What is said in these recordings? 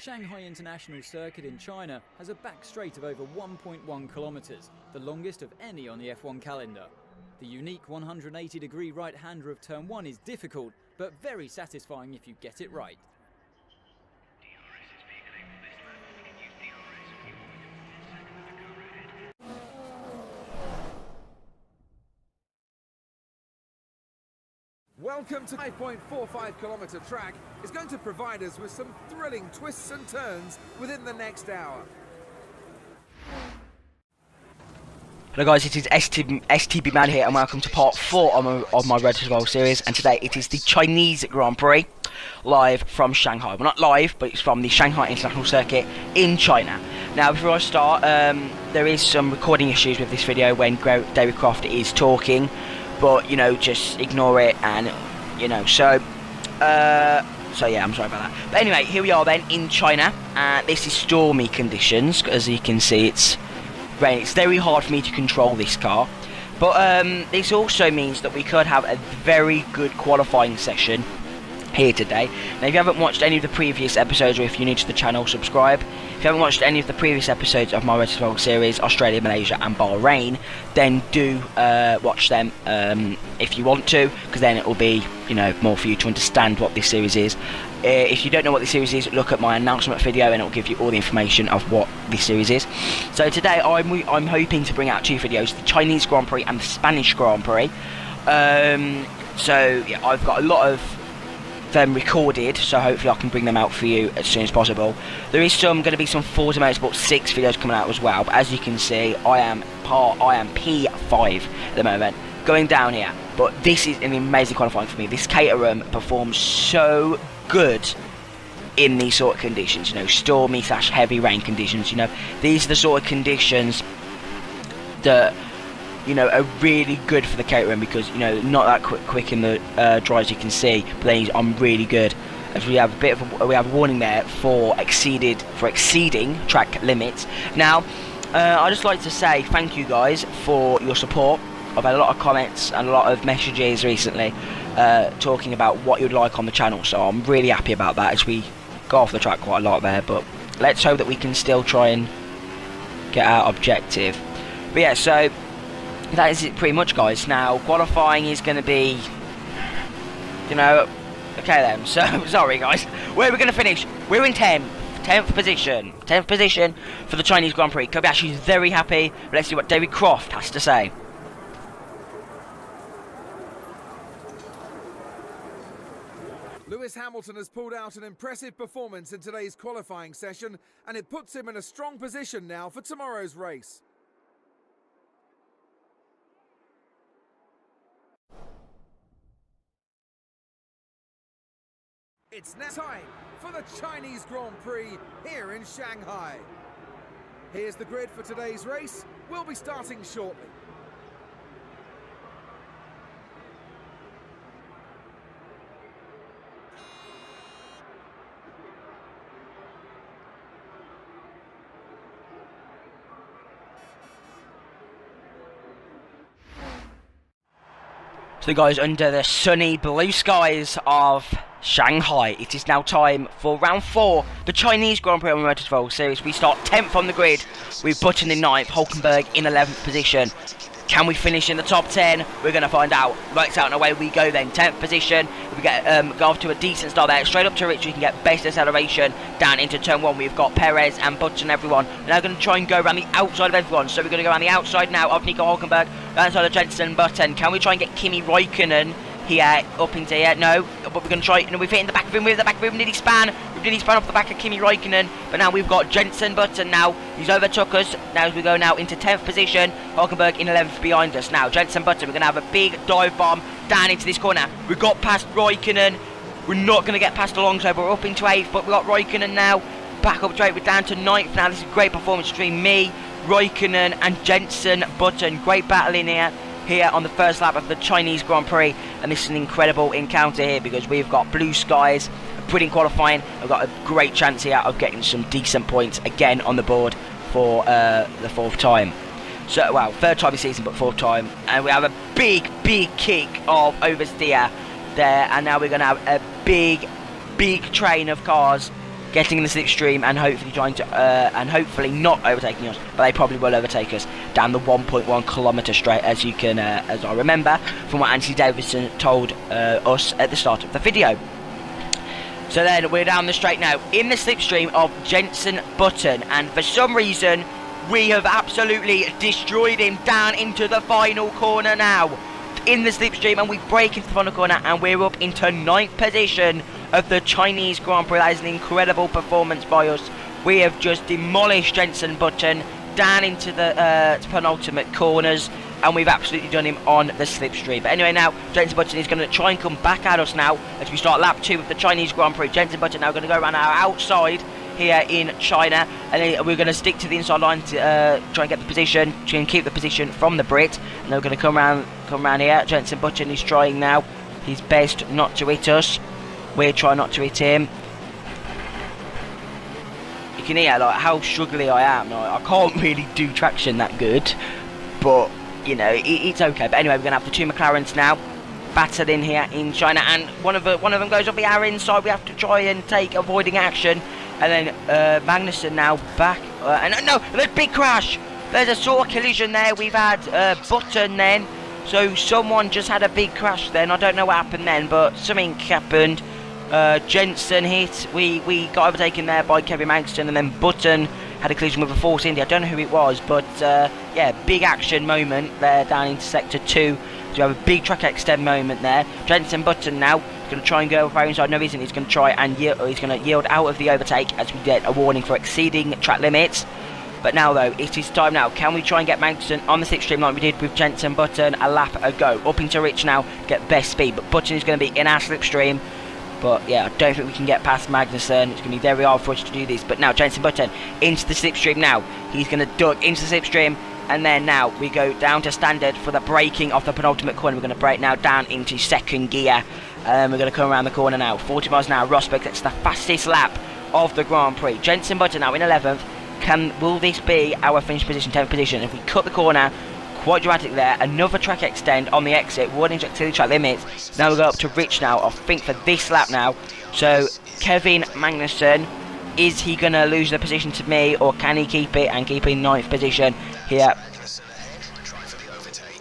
Shanghai International Circuit in China has a back straight of over 1.1 kilometres, the longest of any on the F1 calendar. The unique 180-degree right-hander of Turn 1 is difficult, but very satisfying if you get it right. Welcome to 5.45 kilometre track is going to provide us with some thrilling twists and turns within the next hour. Hello guys, it is STB Man here and welcome to part 4 of my Road to World series, and today it is the Chinese Grand Prix live from Shanghai. Well, not live, but it's from the Shanghai International Circuit in China. Now before I start, there is some recording issues with this video when David Croft is talking, but you know, just ignore it, and you know, so yeah, I'm sorry about that. But anyway, here we are then in China, and this is stormy conditions. As you can see, it's rain. It's very hard for me to control this car, but this also means that we could have a very good qualifying session here today. Now if you haven't watched any of the previous episodes, or if you're new to the channel, subscribe. If you haven't watched any of the previous episodes of my Road to World series, Australia, Malaysia and Bahrain, then do watch them if you want to, because then it will be, you know, more for you to understand what this series is. If you don't know what this series is, look at my announcement video and it will give you all the information of what this series is. So today I'm hoping to bring out 2 videos, the Chinese Grand Prix and the Spanish Grand Prix. So yeah, I've got a lot of them recorded, so hopefully I can bring them out for you as soon as possible. There is going to be some Forza Motorsport 6 videos coming out as well, but as you can see, I am P5 at the moment, going down here. But this is an amazing qualifying for me. This Caterham performs so good in these sort of conditions, you know, stormy / heavy rain conditions. You know, these are the sort of conditions that, you know, are really good for the Caterham, because, you know, not that quick in the dry, as you can see, but then I'm really good, as we have a bit of a warning there for exceeding track limits. Now I'd just like to say thank you guys for your support. I've had a lot of comments and a lot of messages recently talking about what you'd like on the channel, so I'm really happy about that, as we go off the track quite a lot there, but let's hope that we can still try and get our objective. But yeah, so that is it pretty much, guys. Now qualifying is going to be, you know, okay then, so sorry guys, where are we going to finish? We're in 10th position for the Chinese Grand Prix. Kobayashi is very happy, but let's see what David Croft has to say. Lewis Hamilton has pulled out an impressive performance in today's qualifying session, and it puts him in a strong position now for tomorrow's race. It's now time for the Chinese Grand Prix here in Shanghai. Here's the grid for today's race. We'll be starting shortly. So guys, under the sunny blue skies of Shanghai, it is now time for round 4, the Chinese Grand Prix on the Road to World series. We start 10th on the grid with Button in 9th, Hulkenberg in 11th position. Can we finish in the top 10? We're going to find out. Lights out and away we go then. 10th position. If we get go off to a decent start there, straight up to Rich, we can get best acceleration down into turn 1. We've got Perez and Button, everyone. We're now going to try and go around the outside of everyone. So we're going to go around the outside now of Nico Hulkenberg, outside of Jenson Button. Can we try and get Kimi Raikkonen here up into here? No, but we're going to try. You know, we've hit in the back of him. We're in the back of him. Nearly span. We've nearly span off the back of Kimi Raikkonen. But now we've got Jenson Button now. He's overtook us. Now as we go now into 10th position. Hulkenberg in 11th behind us. Now Jenson Button. We're going to have a big dive bomb down into this corner. We got past Raikkonen. We're not going to get past Alonso, but we're up into 8th. But we've got Raikkonen now. Back up straight. We're down to 9th now. This is a great performance between me, Raikkonen and Jenson Button. Great battle in here on the first lap of the Chinese Grand Prix, and this is an incredible encounter here because we've got blue skies, a brilliant qualifying. I've got a great chance here of getting some decent points again on the board for the 4th time. So, well, 3rd time this season, but 4th time, and we have a big kick of oversteer there, and now we're going to have a big train of cars getting in the slipstream and hopefully trying to and hopefully not overtaking us, but they probably will overtake us down the 1.1 kilometre straight, as you can as I remember from what Anthony Davidson told us at the start of the video. So then we're down the straight now in the slipstream of Jenson Button, and for some reason we have absolutely destroyed him down into the final corner now in the slipstream, and we break into the final corner and we're up into 9th position of the Chinese Grand Prix. That is an incredible performance by us. We have just demolished Jenson Button down into the penultimate corners, and we've absolutely done him on the slipstream. But anyway, now Jenson Button is going to try and come back at us now as we start lap 2 of the Chinese Grand Prix. Jenson Button now going to go around our outside here in China, and then we're going to stick to the inside line to try and get the position, try and keep the position from the Brit. And then we're going to come around here. Jenson Button is trying now his best not to hit us. We're trying not to hit him. You can hear like how struggly I am. Like, I can't really do traction that good, but you know it's okay. But anyway, we're going to have the 2 McLarens now battered in here in China, and one of them goes up our inside. We have to try and take avoiding action, and then Magnussen now back, and no, there's a big crash. There's a sort of collision there. We've had Button then, so someone just had a big crash then. I don't know what happened then, but something happened. Jenson hit, we got overtaken there by Kevin Magnussen, and then Button had a collision with a Force India. I don't know who it was, but yeah, big action moment there down into sector 2. So we have a big track extend moment there. Jenson Button now is going to try and go over our inside. No, he isn't. He's going to try and he's going to yield out of the overtake as we get a warning for exceeding track limits. But now though, it is time now. Can we try and get Magnussen on the slipstream like we did with Jenson Button a lap ago? Up into Rich now, get best speed, but Button is going to be in our slipstream. But yeah, I don't think we can get past Magnussen. It's going to be very hard for us to do this. But now Jenson Button into the slipstream now. He's going to duck into the slipstream. And then now we go down to standard for the braking of the penultimate corner. We're going to brake now down into 2nd gear. We're going to come around the corner now. 40 miles an hour. Rosberg, that's the fastest lap of the Grand Prix. Jenson Button now in 11th. Will this be our finish position, 10th position? If we cut the corner quite dramatic there, another track extend on the exit, one inject to the track limits. Now we'll go up to Rich now, I think for this lap now. So Kevin Magnussen, is he going to lose the position to me, or can he keep it and keep in 9th position here?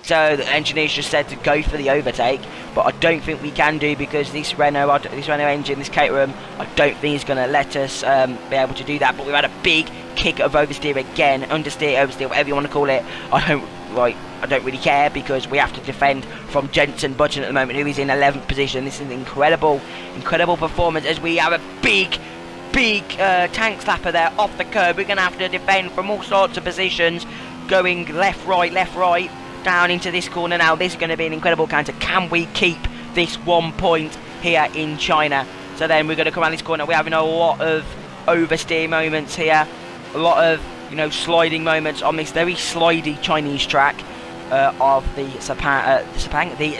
So the engineers just said to go for the overtake, but I don't think we can do, because this Renault engine, this Caterham, I don't think is going to let us be able to do that. But we've had a big kick of oversteer again, understeer, oversteer, whatever you want to call it. I don't really care, because we have to defend from Jenson Button at the moment, who is in 11th position. This is an incredible performance as we have a big tank slapper there off the curb. We're going to have to defend from all sorts of positions, going left, right, down into this corner now. This is going to be an incredible counter. Can we keep this 1 point here in China? So then we're going to come around this corner. We're having a lot of oversteer moments here, a lot of sliding moments on this very slidey Chinese track of the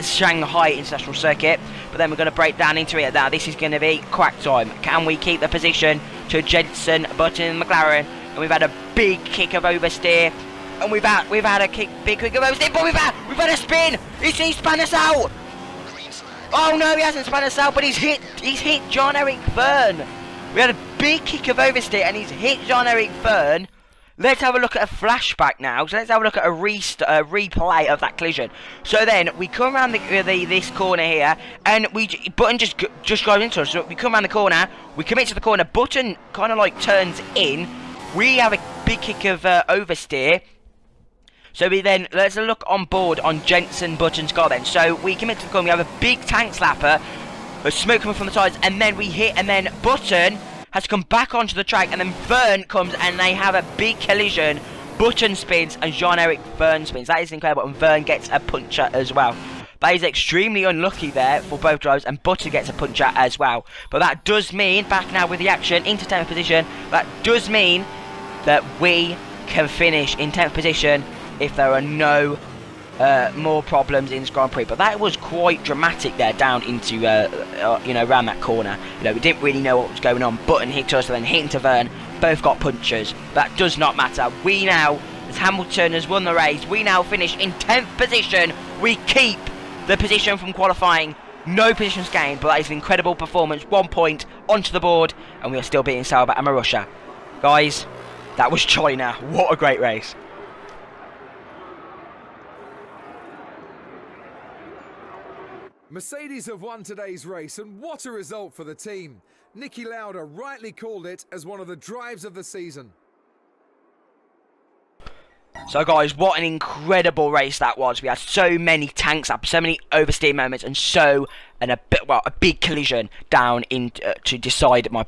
Shanghai International Circuit. But then we're going to break down into it now. This is going to be crack time. Can we keep the position to Jenson Button and McLaren? And we've had a big kick of oversteer, and we've had a big kick of oversteer, but we've had a spin. He spun us out. Oh no, he hasn't spun us out, but he's hit Jean-Eric Vergne. We had a big kick of oversteer, and he's hit Jean-Eric Vergne. Let's have a look at a flashback now. So let's have a look at a replay of that collision. So then we come around this corner here, and Button just goes into us. So we come around the corner, we commit to the corner. Button kind of like turns in. We have a big kick of oversteer. So let's look on board on Jenson Button's car then. So we commit to the corner. We have a big tank slapper, a smoke coming from the sides, and then we hit, and then Button has come back onto the track, and then Vergne comes and they have a big collision. Button spins and Jean-Eric Vergne spins. That is incredible, and Vergne gets a puncture as well. That is extremely unlucky there for both drivers, and Button gets a puncture as well. But that does mean, back now with the action, into 10th position, that does mean that we can finish in 10th position if there are no more problems in this Grand Prix. But that was quite dramatic there down into around that corner. We didn't really know what was going on. Button hit us and then hit into Vergne, both got punctures. That does not matter. We now, as Hamilton has won the race, we now finish in 10th position. We keep the position from qualifying, no positions gained, but that is an incredible performance. 1 point onto the board, and we are still beating Sauber and Marussia. Guys, that was China. What a great race. Mercedes have won today's race, and what a result for the team. Niki Lauda rightly called it as one of the drives of the season. So guys, what an incredible race that was. We had so many tanks up, so many oversteer moments, and a big collision down in to decide my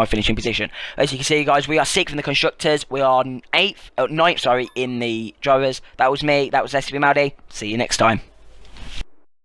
finishing position. As you can see, guys, we are 6th in the constructors. We are 9th in the drivers. That was me. That was Esteban Maldi. See you next time.